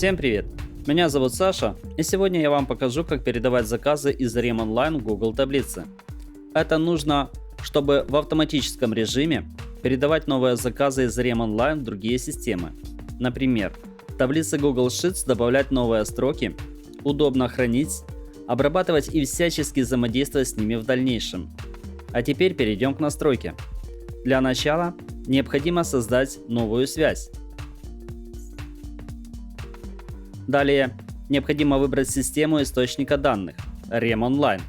Всем привет! Меня зовут Саша, и сегодня я вам покажу, как передавать заказы из REM Online в Google таблицы. Это нужно, чтобы в автоматическом режиме передавать новые заказы из REM Online в другие системы. Например, в таблице Google Sheets добавлять новые строки, удобно хранить, обрабатывать и всячески взаимодействовать с ними в дальнейшем. А теперь перейдем к настройке. Для начала необходимо создать новую связь. Далее необходимо выбрать систему источника данных REM Online.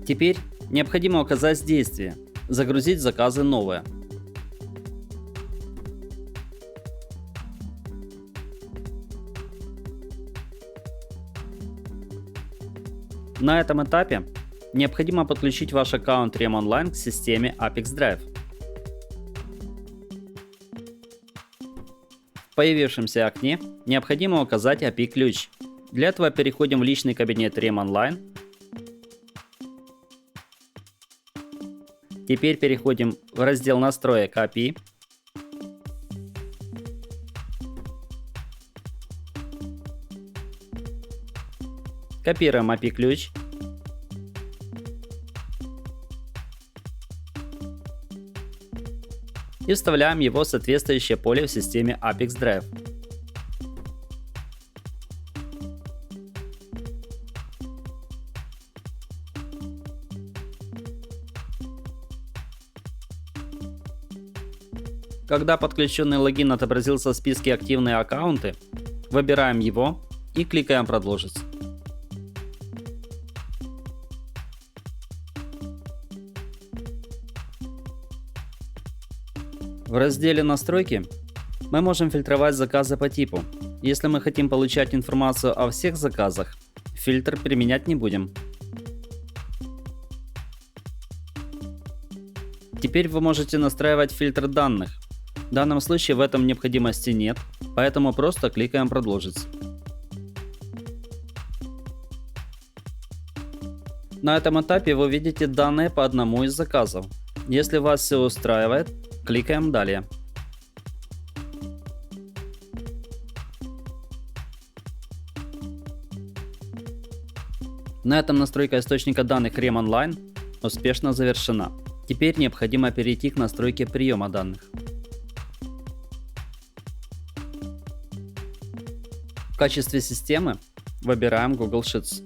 Теперь необходимо указать действие «Загрузить заказы новые». На этом этапе необходимо подключить ваш аккаунт REM Online к системе Apex Drive. В появившемся окне необходимо указать API-ключ. Для этого переходим в личный кабинет REM Online. Теперь переходим в раздел настроек API. Копируем API-ключ. И вставляем его в соответствующее поле в системе Apex Drive. Когда подключенный логин отобразился в списке «Активные аккаунты», выбираем его и кликаем «Продолжить». В разделе «Настройки» мы можем фильтровать заказы по типу. Если мы хотим получать информацию о всех заказах, фильтр применять не будем. Теперь вы можете настраивать фильтр данных. В данном случае в этом необходимости нет, поэтому просто кликаем «Продолжить». На этом этапе вы видите данные по одному из заказов. Если вас все устраивает, кликаем «Далее». На этом настройка источника данных REM Online успешно завершена. Теперь необходимо перейти к настройке приема данных. В качестве системы выбираем Google Sheets.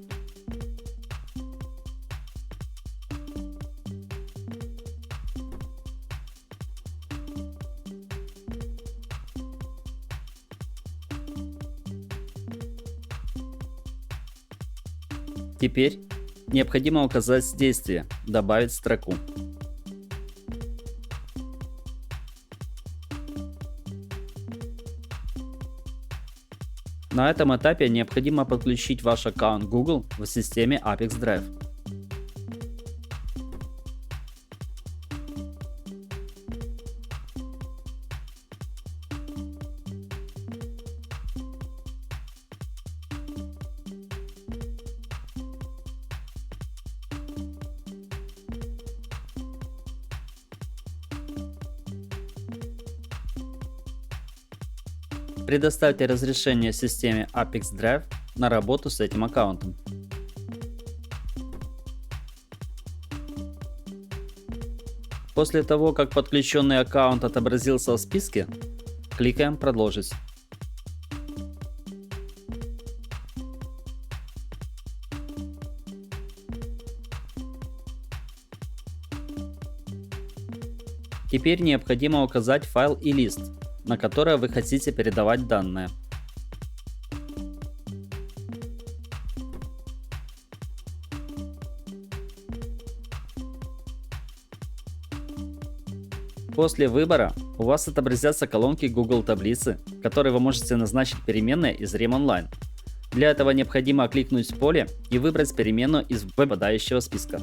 Теперь необходимо указать действие «Добавить строку». На этом этапе необходимо подключить ваш аккаунт Google в системе Apex Drive. Предоставьте разрешение системе Apex Drive на работу с этим аккаунтом. После того, как подключенный аккаунт отобразился в списке, кликаем «Продолжить». Теперь необходимо указать файл и лист, на которое вы хотите передавать данные. После выбора у вас отобразятся колонки Google таблицы, в которые вы можете назначить переменные из REM Online. Для этого необходимо кликнуть в поле и выбрать переменную из выпадающего списка.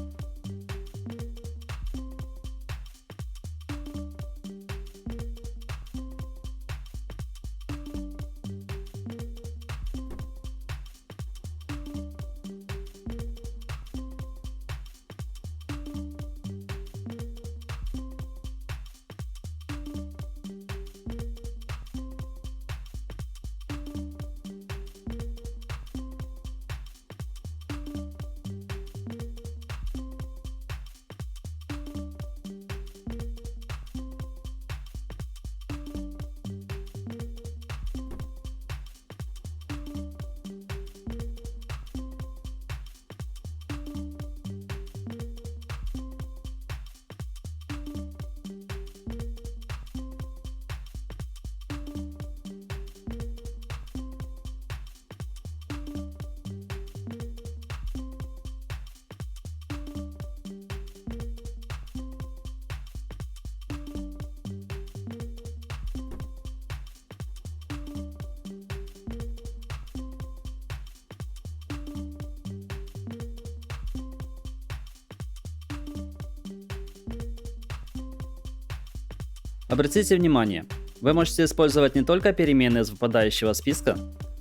Обратите внимание, вы можете использовать не только переменные из выпадающего списка,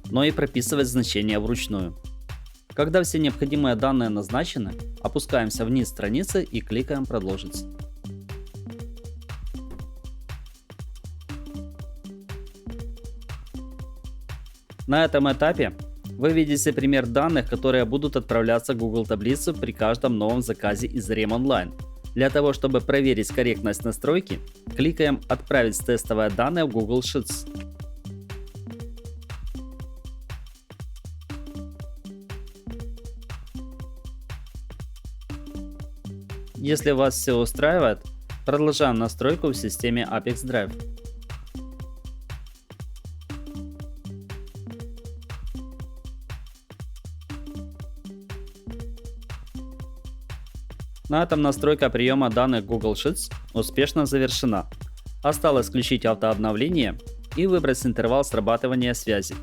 но и прописывать значения вручную. Когда все необходимые данные назначены, опускаемся вниз страницы и кликаем «Продолжить». На этом этапе вы видите пример данных, которые будут отправляться в Google таблицу при каждом новом заказе из REM Online. Для того, чтобы проверить корректность настройки, кликаем «Отправить тестовые данные в Google Sheets». Если вас все устраивает, продолжаем настройку в системе Apex Drive. На этом настройка приема данных Google Sheets успешно завершена. Осталось включить автообновление и выбрать интервал срабатывания связи.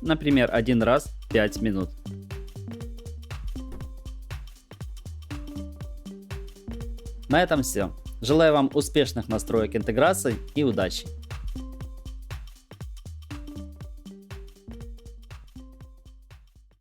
Например, один раз в 5 минут. На этом все. Желаю вам успешных настроек интеграции и удачи!